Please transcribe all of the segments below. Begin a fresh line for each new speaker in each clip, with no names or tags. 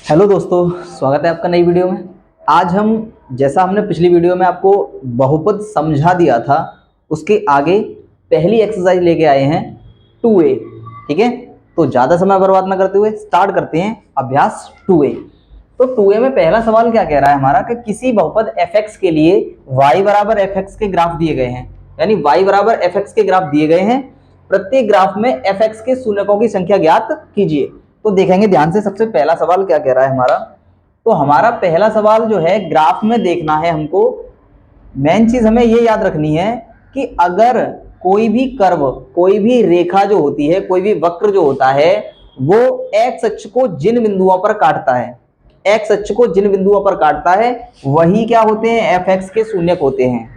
Hello दोस्तों, स्वागत है आपका नई वीडियो में। आज हम जैसा हमने पिछली वीडियो में आपको बहुपद समझा दिया था, उसके आगे पहली एक्सरसाइज लेके आए हैं 2a। ठीक है, तो ज़्यादा समय बर्बाद ना करते हुए स्टार्ट करते हैं अभ्यास 2a। तो 2a में पहला सवाल क्या कह रहा है हमारा कि किसी बहुपद fx के लिए y बराबर fx के ग्राफ दिए गए हैं, यानी y बराबर fx के ग्राफ दिए गए हैं। प्रत्येक ग्राफ में fx के शून्यकों की संख्या ज्ञात कीजिए। तो देखेंगे ध्यान से, सबसे पहला सवाल क्या कह रहा है हमारा। तो हमारा पहला सवाल जो है ग्राफ में देखना है हमको। मेन चीज हमें ये याद रखनी है कि अगर कोई भी कर्व, कोई भी रेखा जो होती है, कोई भी वक्र जो होता है, वो एक्स अक्ष को जिन बिंदुओं पर काटता है, एक्स अक्ष को जिन बिंदुओं पर काटता है, वही क्या होते हैं, एफ एक्स के शून्यक होते हैं।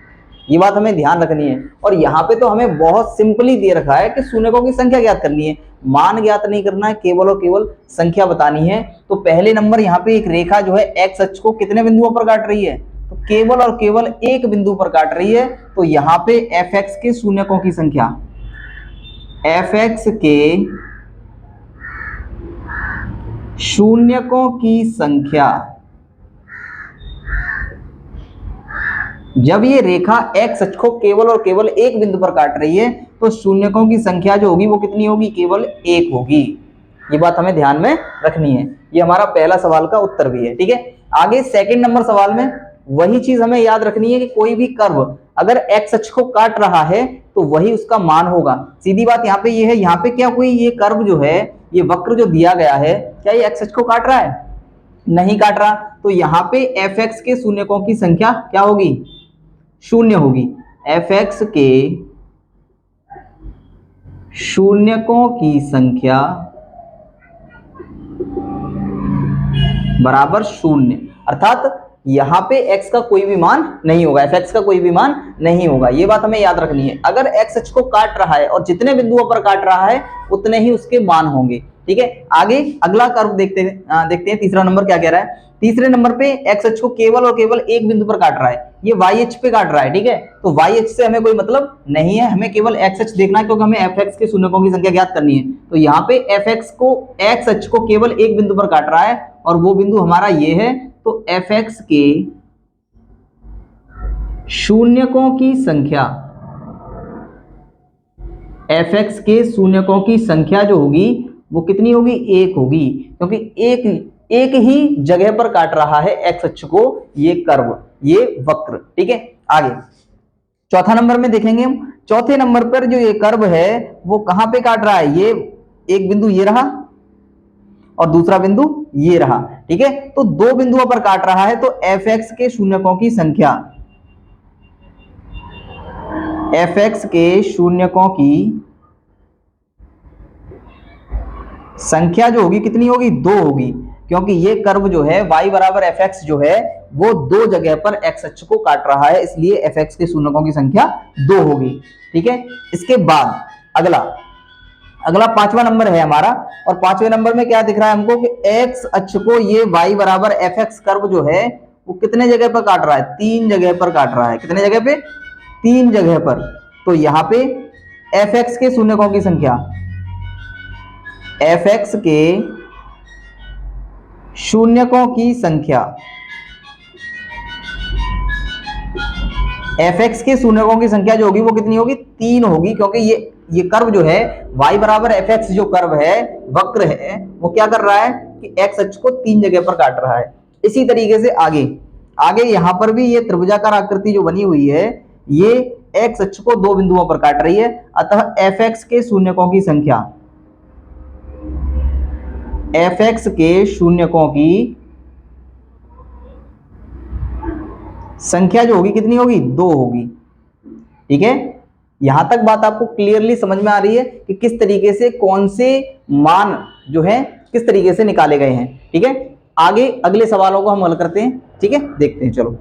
ये बात हमें ध्यान रखनी है। और यहाँ पे तो हमें बहुत सिंपली दे रखा है कि शून्यकों की संख्या ज्ञात करनी है, मान ज्ञात नहीं करना है, केवल और केवल संख्या बतानी है। तो पहले नंबर यहाँ पे एक रेखा जो है एक्स अक्ष को कितने बिंदुओं पर काट रही है, तो केवल और केवल एक बिंदु पर काट रही है। तो यहाँ पे एफ एक्स के शून्यकों की संख्या, एफ एक्स के शून्यकों की संख्या, जब ये रेखा एक्स अक्ष को केवल और केवल एक बिंदु पर काट रही है, तो शून्यकों की संख्या जो होगी वो कितनी होगी, केवल एक होगी। ये बात हमें ध्यान में रखनी है। ये हमारा पहला सवाल का उत्तर भी है। ठीक है, आगे सेकंड नंबर सवाल में वही चीज हमें याद रखनी है कि कोई भी कर्व अगर एक्स अक्ष को काट रहा है तो वही उसका मान होगा। सीधी बात यहाँ पे ये है, यहाँ पे क्या कोई ये कर्व जो है, ये वक्र जो दिया गया है, क्या ये एक्स अक्ष को काट रहा है? नहीं काट रहा। तो यहाँ पे एफ एक्स के शून्यकों की संख्या क्या होगी, शून्य होगी। एफ एक्स के शून्यकों की संख्या बराबर शून्य, अर्थात यहां पे x का कोई भी मान नहीं होगा, एफ एक्स का कोई भी मान नहीं होगा। ये बात हमें याद रखनी है। अगर x अक्ष को काट रहा है और जितने बिंदुओं पर काट रहा है उतने ही उसके मान होंगे। ठीक है, आगे अगला कर्व देखते हैं तीसरा नंबर क्या कह रहा है। तीसरे नंबर पे एक्स अक्ष को केवल और केवल एक बिंदु पर काट रहा है, ये वाई अक्ष पे काट रहा है। ठीक है, तो वाई अक्ष से हमें कोई मतलब नहीं है, हमें केवल एक्स अक्ष देखना है, क्योंकि हमें एफ एक्स के शून्यकों की संख्या ज्ञात करनी है। तो यहाँ पे एफ एक्स को, एक्स अक्ष को केवल एक बिंदु पर काट रहा है और वो बिंदु हमारा ये है। तो एफ एक्स के शून्यकों की संख्या, एफ एक्स के शून्यकों की संख्या जो होगी वो कितनी होगी, एक होगी, क्योंकि एक ही जगह पर काट रहा है एक्स अक्ष को ये कर्व, ये वक्र। ठीक है, आगे चौथा नंबर में देखेंगे हम। चौथे नंबर पर जो ये कर्व है वो कहां पे काट रहा है, ये एक बिंदु ये रहा और दूसरा बिंदु ये रहा। ठीक है, तो दो बिंदुओं पर काट रहा है। तो एफ एक्स के शून्यकों की संख्या, एफ एक्स के शून्यकों की संख्या जो होगी कितनी होगी, दो होगी, क्योंकि ये कर्व जो है y बराबर एफ एक्स जो है वो दो जगह पर x अक्ष को काट रहा है, इसलिए एफ एक्स के शून्यकों की संख्या दो होगी। ठीक है, इसके बाद अगला पांचवा नंबर है हमारा। और पांचवें नंबर में क्या दिख रहा है हमको कि x अक्ष को ये y बराबर एफ एक्स कर्व जो है वो कितने जगह पर काट रहा है, तीन जगह पर काट रहा है। कितने जगह पे, तीन जगह पर। तो यहां पे एफ एक्स के शून्यकों की संख्या, एफ एक्स के शून्यकों की संख्या, एफ एक्स के शून्यकों की संख्या जो होगी वो कितनी होगी, तीन होगी, क्योंकि ये कर्व जो है y बराबर एफ एक्स जो कर्व है, वक्र है, वो क्या कर रहा है कि x अक्ष को तीन जगह पर काट रहा है। इसी तरीके से आगे यहां पर भी ये त्रिभुजाकार आकृति जो बनी हुई है ये x अक्ष को दो बिंदुओं पर काट रही है। अतः एफ एक्स के शून्यकों की संख्या, एफ एक्स के शून्यकों की संख्या जो होगी कितनी होगी, दो होगी। ठीक है, यहां तक बात आपको क्लियरली समझ में आ रही है कि किस तरीके से कौन से मान जो है किस तरीके से निकाले गए हैं। ठीक है, आगे अगले सवालों को हम हल करते हैं। ठीक है, देखते हैं, चलो।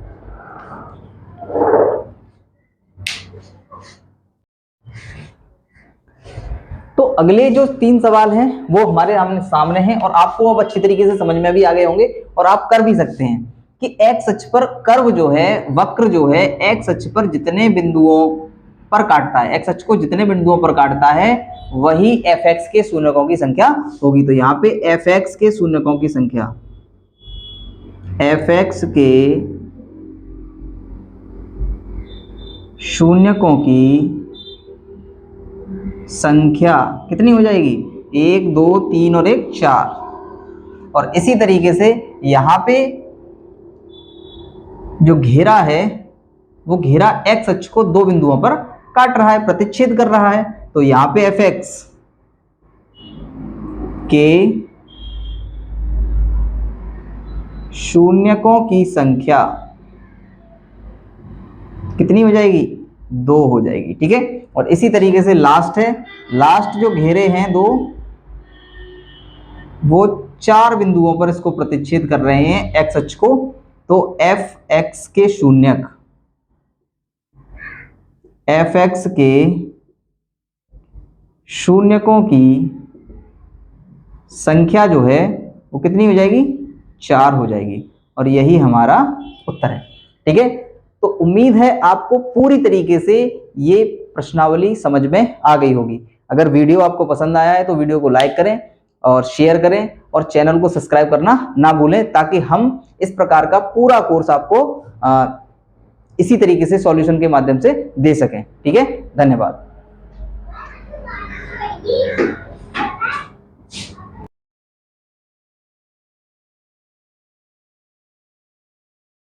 तो अगले जो तीन सवाल हैं वो हमारे सामने हैं और आपको अब अच्छी तरीके से समझ में भी आ गए होंगे और आप कर भी सकते हैं कि एक्स अक्ष पर कर्व जो है, वक्र जो है, एक्स अक्ष पर जितने बिंदुओं पर काटता है, एक्स अक्ष को जितने बिंदुओं पर काटता है वही एफ एक्स के शून्यकों की संख्या होगी। तो यहाँ पे एफ एक्स के शून्यकों की संख्या, fx के शून्यकों की संख्या कितनी हो जाएगी, 1 2 3 और 1 4। और इसी तरीके से यहां पे जो घेरा है वो घेरा x अक्ष को दो बिंदुओं पर काट रहा है, प्रतिच्छेद कर रहा है। तो यहां पे fx के शून्यकों की संख्या कितनी हो जाएगी, 2 हो जाएगी। ठीक है। और इसी तरीके से लास्ट है, लास्ट जो घेरे हैं दो, वो 4 बिंदुओं पर इसको प्रतिच्छेद कर रहे हैं x अक्ष को। तो fx के शून्यक, fx के शून्यकों की संख्या जो है वो कितनी हो जाएगी, 4 हो जाएगी। और यही हमारा उत्तर है। ठीक है। तो उम्मीद है आपको पूरी तरीके से ये प्रश्नावली समझ में आ गई होगी। अगर वीडियो आपको पसंद आया है तो वीडियो को लाइक करें और शेयर करें और चैनल को सब्सक्राइब करना ना भूलें, ताकि हम इस प्रकार का पूरा कोर्स आपको इसी तरीके से सॉल्यूशन के माध्यम से दे सकें। ठीक है। धन्यवाद।